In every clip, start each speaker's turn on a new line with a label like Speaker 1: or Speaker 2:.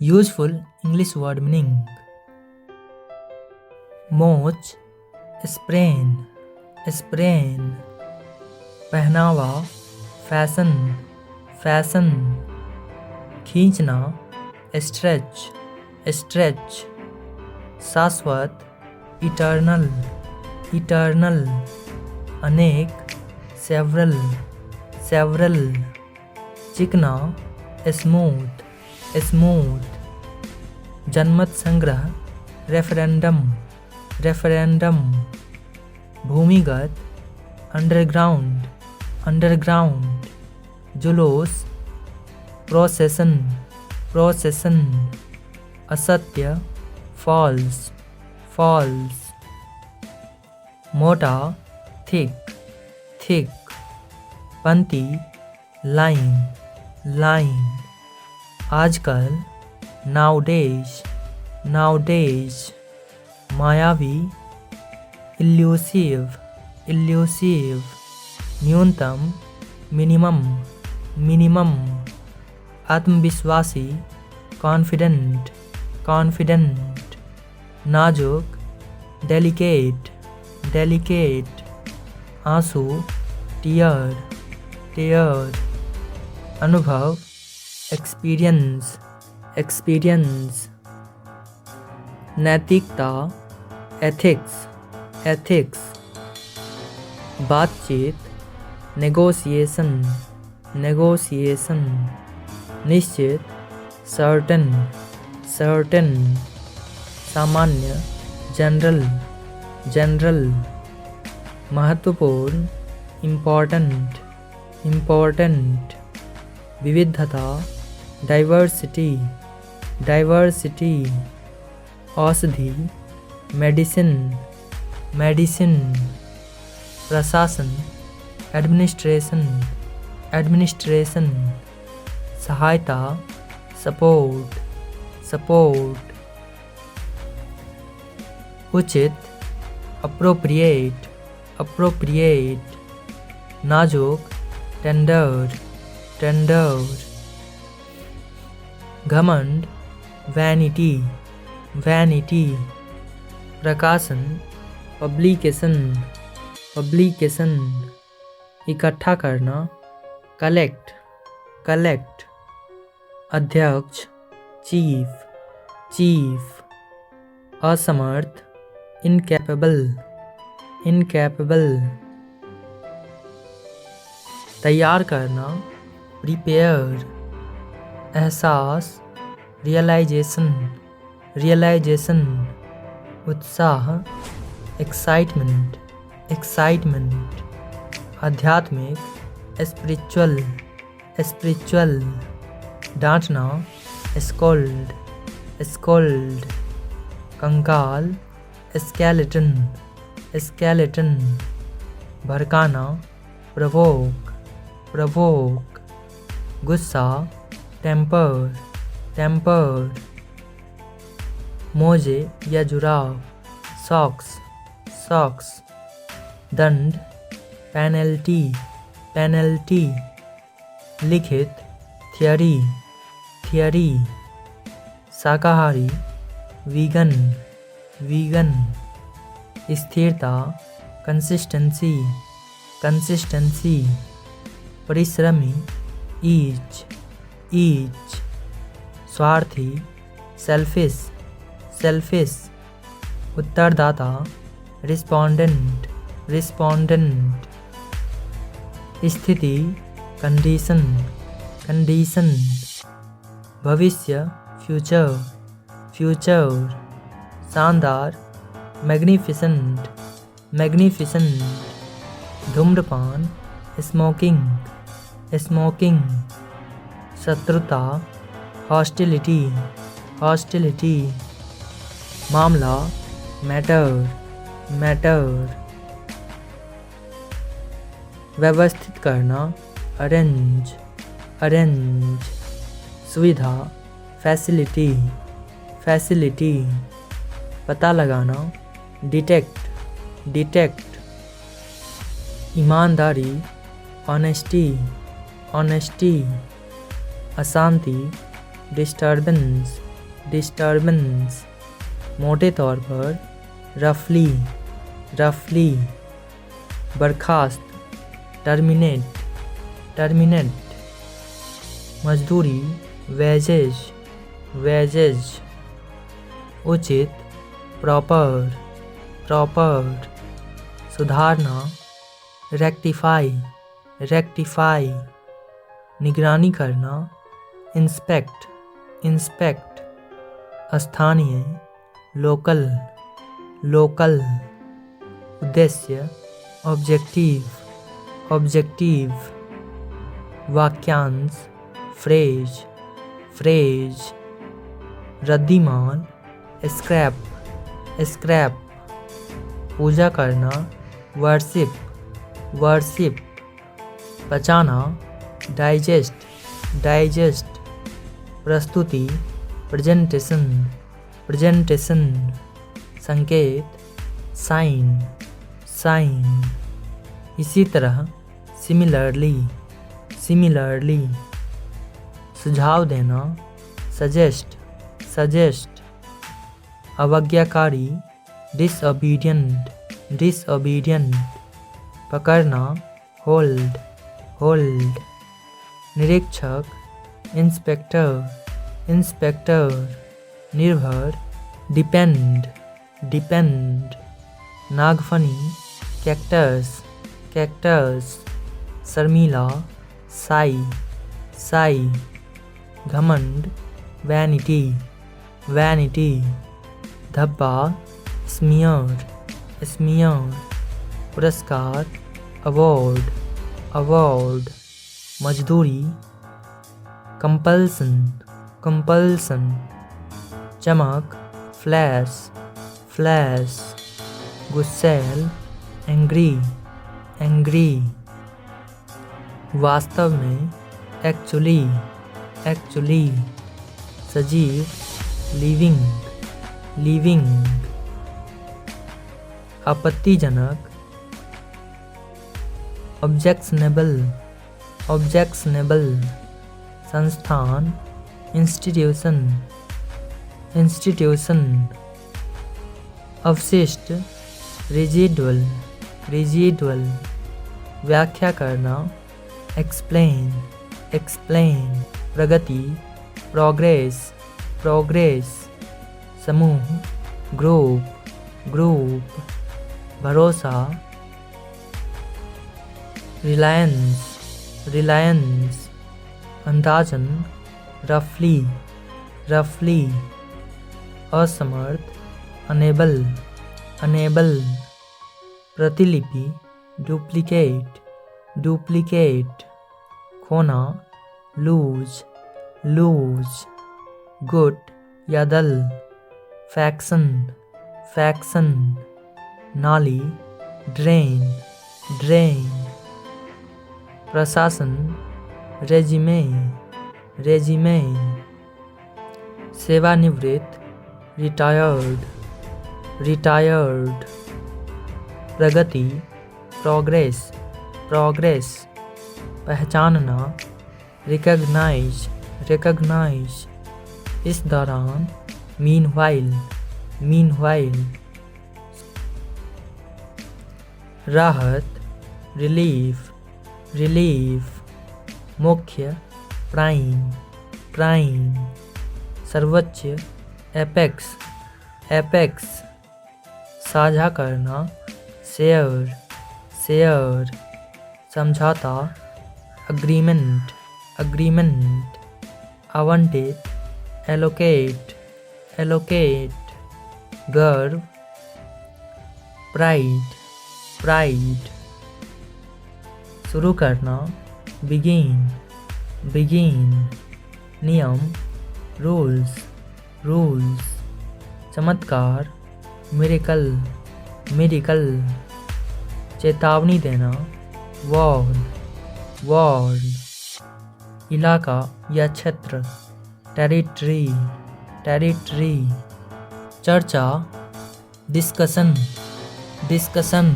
Speaker 1: Useful English word meaning: मोच, sprain, sprain. पहनावा, fashion, fashion. खींचना, स्ट्रेच, स्ट्रेच। शाश्वत, इटर्नल, इटर्नल। अनेक, सेवरल, सेवरल। चिकना, स्मूथ, स्मूथ। जनमत संग्रह, रेफरेंडम, रेफरेंडम। भूमिगत, अंडरग्राउंड, अंडरग्राउंड। जुलूस, प्रोसेसन, प्रोसेसन। असत्य, फॉल्स, फॉल्स। मोटा, थिक, थिक। पंक्ति, लाइन, लाइन। आजकल, नाउडेज, नाउडेज। मायावी, इल्यूसिव, इल्यूसिव। न्यूनतम, मिनिमम, मिनिमम। आत्मविश्वासी, कॉन्फिडेंट, कॉन्फिडेंट। नाजुक, डेलिकेट, डेलिकेट। आंसू, टीयर, टीयर। अनुभव, एक्सपीरियंस, एक्सपीरियंस। नैतिकता, एथिक्स, एथिक्स। बातचीत, नेगोशिएशन, नेगोशिएशन। निश्चित, सर्टेन, सर्टेन। सामान्य, जनरल, जनरल। महत्वपूर्ण, इम्पोर्टेंट, इम्पोर्टेंट। विविधता, डाइवर्सिटी, डाइवर्सिटी। औषधि, मेडिसिन, मेडिसिन। प्रशासन, एडमिनिस्ट्रेशन, एडमिनिस्ट्रेशन। सहायता, सपोर्ट, सपोर्ट। उचित, अप्रोप्रिएट, अप्रोप्रिएट। नाजुक, टेंडर, टेंडर। घमंड, वैनिटी, वैनिटी। प्रकाशन, पब्लिकेशन, पब्लिकेशन। इकट्ठा करना, कलेक्ट, कलेक्ट। अध्यक्ष, चीफ, चीफ। असमर्थ, इनकैपेबल, इनकैपेबल। तैयार करना, प्रिपेयर। एहसास, रियलाइजेशन, रियलाइजेशन। उत्साह, एक्साइटमेंट, एक्साइटमेंट। आध्यात्मिक, स्पिरिचुअल, स्पिरिचुअल। डांटना, स्कोल्ड, स्कोल्ड। कंकाल, स्केलेटन, स्केलेटन। भड़काना, प्रवोक, प्रवोक। गुस्सा, टेम्पर, टेम्पर। मोजे या जुराब, सॉक्स, सॉक्स। दंड, पेनल्टी, पेनल्टी। लिखित, थियरी, थियरी। शाकाहारी, वीगन, वीगन। स्थिरता, कंसिस्टेंसी, कंसिस्टेंसी। परिश्रमी, ईच, ईच। स्वार्थी, सेल्फिश, सेल्फिश। उत्तरदाता, रिस्पोंडेंट, रिस्पोंडेंट। स्थिति, कंडीशन, कंडीशन। भविष्य, फ्यूचर, फ्यूचर। शानदार, मैग्निफिसेंट, मैग्निफिसेंट। धूम्रपान, स्मोकिंग, स्मोकिंग। शत्रुता, हॉस्टिलिटी, हॉस्टिलिटी। मामला, मैटर, मैटर। व्यवस्थित करना, अरेंज, अरेंज। सुविधा, फैसिलिटी, फैसिलिटी। पता लगाना, डिटेक्ट, डिटेक्ट। ईमानदारी, ऑनेस्टी, ऑनेस्टी। अशांति, डिस्टर्बेंस, डिस्टर्बेंस, मोटे तौर पर रफली, रफली, बर्खास्त, टर्मिनेट, टर्मिनेट, मजदूरी, वेजेज, वेजेज, उचित, प्रॉपर, प्रॉपर, सुधारना, रेक्टिफाई, रेक्टिफाई, निगरानी करना, इंस्पेक्ट, इंस्पेक्ट, स्थानीय, लोकल, लोकल, उद्देश्य, ऑब्जेक्टिव, ऑब्जेक्टिव, वाक्यांश, फ्रेज, फ्रेज, रद्दीमाल, स्क्रैप, स्क्रैप, पूजा करना, वर्शिप, वर्शिप, पचाना, डाइजेस्ट, डाइजेस्ट, प्रस्तुति, प्रेजेंटेशन, प्रेजेंटेशन, संकेत, साइन, साइन, इसी तरह, सिमिलरली, सिमिलरली, सुझाव देना, सजेस्ट, सजेस्ट, अवज्ञाकारी, डिसओबीडियंट, डिसओबीडियंट, पकड़ना, होल्ड, होल्ड, निरीक्षक, इंस्पेक्टर, इंस्पेक्टर, निर्भर, डिपेंड, डिपेंड, नागफनी, कैक्टस, कैक्टस, शर्मीला, साई, साई, घमंड, वैनिटी, वैनिटी, धब्बा, स्मियर, स्मियर, पुरस्कार, अवार्ड, अवार्ड, मजदूरी, कंपल्सन, कंपल्सन, चमक, फ्लैश, फ्लैश, गुस्सैल, एंग्री, एंग्री, वास्तव में, एक्चुअली, एक्चुअली, सजीव, लिविंग, लिविंग, आपत्तिजनक, ऑब्जेक्शनेबल, ऑब्जेक्शनेबल, संस्थान, इंस्टीट्यूशन, इंस्टीट्यूशन, अवशिष्ट, रेजिडुअल, रेजिडुअल, व्याख्या करना, एक्सप्लेन, एक्सप्लेन, प्रगति, प्रोग्रेस, प्रोग्रेस, समूह, ग्रुप, ग्रुप, भरोसा, रिलायंस, रिलायंस, अंदाजन, रफली, रफली, असमर्थ, अनेबल, अनेबल, प्रतिलिपि, डुप्लिकेट, डुप्लिकेट, खोना, लूज, लूज, गुट या दल, फैक्शन, फैक्शन, नाली, ड्रेन, ड्रेन, प्रशासन, रेजिमे, रेजिमे, सेवानिवृत्त, रिटायर्ड, रिटायर्ड, प्रगति, प्रोग्रेस, प्रोग्रेस, पहचानना, रिकॉग्नाइज, रिकॉग्नाइज, इस दौरान, मीनवाइल, मीनवाइल, राहत, रिलीफ, रिलीफ, मुख्य, प्राइम, प्राइम, सर्वोच्च, एपेक्स, एपेक्स, साझा करना, शेयर, शेयर, समझौता, अग्रीमेंट, अग्रीमेंट, आवंटित, एलोकेट, एलोकेट, गर्व, प्राइड, प्राइड, शुरू करना, बिगिन, बिगिन, नियम, रूल्स, रूल्स, चमत्कार, मिरेकल, मिरेकल, चेतावनी देना, वार्न, वार्न, इलाका या क्षेत्र, टेरिटरी, टेरिटरी, चर्चा, डिस्कशन, डिस्कशन,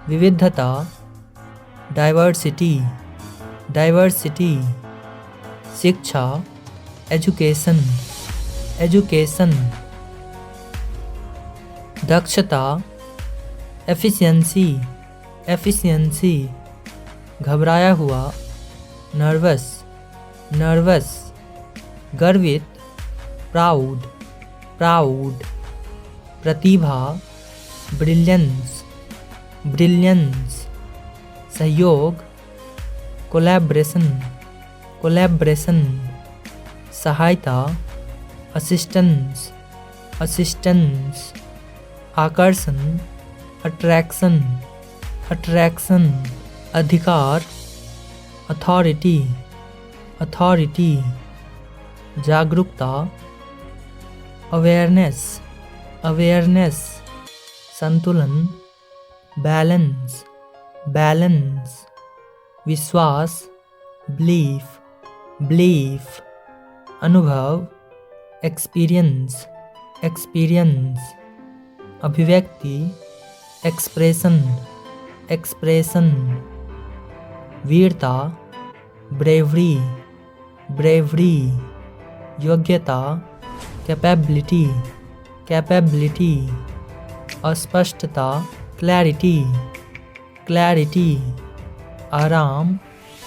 Speaker 1: विविधता, डाइवर्सिटी, डाइवर्सिटी, शिक्षा, एजुकेशन, एजुकेशन, दक्षता, एफिशिएंसी, एफिशिएंसी, घबराया हुआ, नर्वस, नर्वस, गर्वित, प्राउड, प्राउड, प्रतिभा, ब्रिलियंस, ब्रिलियंस, सहयोग, कोलैबोरेशन, कोलैबोरेशन, सहायता, असिस्टेंस, असिस्टेंस, आकर्षण, अट्रैक्शन, अट्रैक्शन, अधिकार, अथॉरिटी, अथॉरिटी, जागरूकता, अवेयरनेस, अवेयरनेस, संतुलन, बैलेंस, बैलेंस, विश्वास, बिलीफ, बिलीफ, अनुभव, एक्सपीरियंस, एक्सपीरियंस, अभिव्यक्ति, एक्सप्रेशन, एक्सप्रेशन, वीरता, ब्रेवरी, ब्रेवरी, योग्यता, कैपेबिलिटी, कैपेबिलिटी, अस्पष्टता, क्लैरिटी, क्लैरिटी, आराम,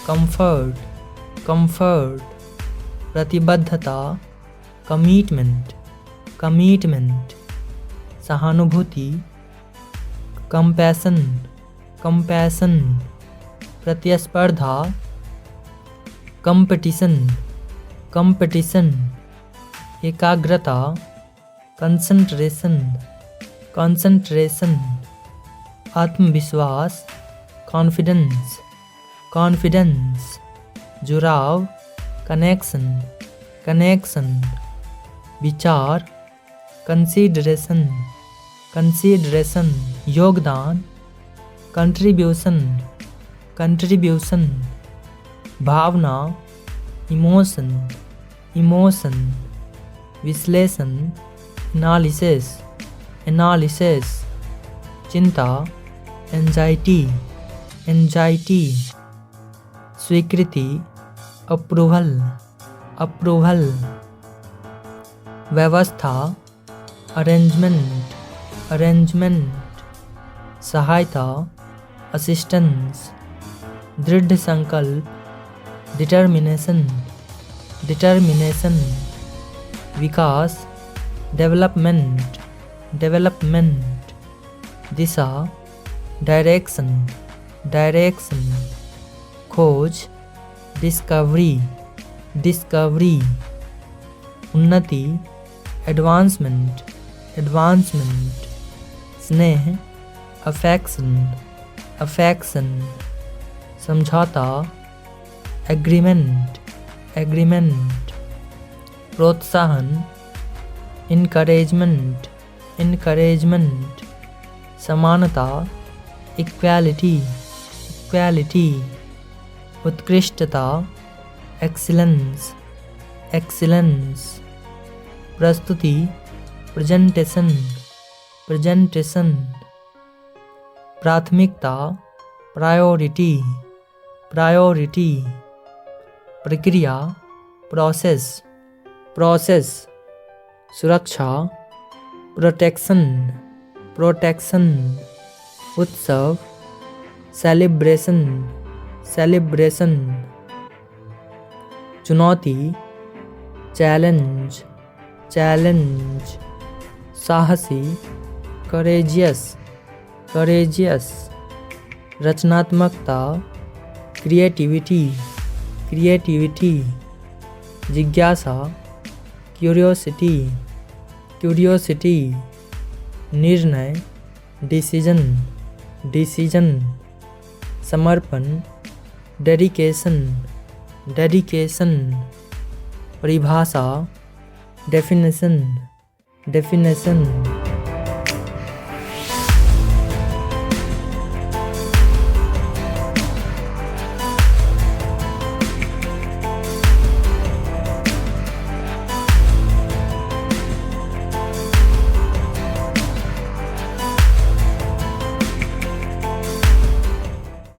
Speaker 1: कंफर्ट, कंफर्ट, प्रतिबद्धता, कमिटमेंट, कमिटमेंट, सहानुभूति, कंपैशन, कंपैशन, प्रतिस्पर्धा, कंपटीशन, कंपटीशन, एकाग्रता, कंसंट्रेशन, कंसंट्रेशन, आत्मविश्वास, कॉन्फिडेंस, कॉन्फिडेंस, जुड़ाव, कनेक्शन, कनेक्शन, विचार, कंसीडरेशन, कंसीडरेशन, योगदान, कंट्रीब्यूशन, कंट्रीब्यूशन, भावना, इमोशन, इमोशन, विश्लेषण, एनालिसिस, एनालिसिस, चिंता, एंजाइटी, एंजाइटी, स्वीकृति, अप्रूवल, अप्रूवल, व्यवस्था, अरेंजमेंट, अरेंजमेंट, सहायता, असिस्टेंस, दृढ़ संकल्प, डिटर्मिनेशन, डिटर्मिनेशन, विकास, डेवलपमेंट, डेवलपमेंट, दिशा, डायरेक्शन, डायरेक्शन, खोज, डिस्कवरी, डिस्कवरी, उन्नति, एडवांसमेंट, एडवांसमेंट, स्नेह, अफेक्शन, अफेक्शन, समझौता, एग्रीमेंट, एग्रीमेंट, प्रोत्साहन, इनकरेजमेंट, इनकरेजमेंट, समानता, इक्वालिटी, इक्वालिटी, उत्कृष्टता, एक्सीलेंस, एक्सीलेंस, प्रस्तुति, प्रेजेंटेशन, प्रेजेंटेशन, प्राथमिकता, प्रायोरिटी, प्रायोरिटी, प्रक्रिया, प्रोसेस, प्रोसेस, सुरक्षा, प्रोटेक्शन, प्रोटेक्शन, उत्सव, सेलिब्रेशन, सेलिब्रेशन, चुनौती, चैलेंज, चैलेंज, साहसी, करेजियस, करेजियस, रचनात्मकता, क्रिएटिविटी, क्रिएटिविटी, जिज्ञासा, क्यूरियोसिटी, क्यूरियोसिटी, निर्णय, डिसीजन, डिसीजन, समर्पण, डेडिकेशन, डेडिकेशन, परिभाषा, डेफिनेशन, डेफिनेशन।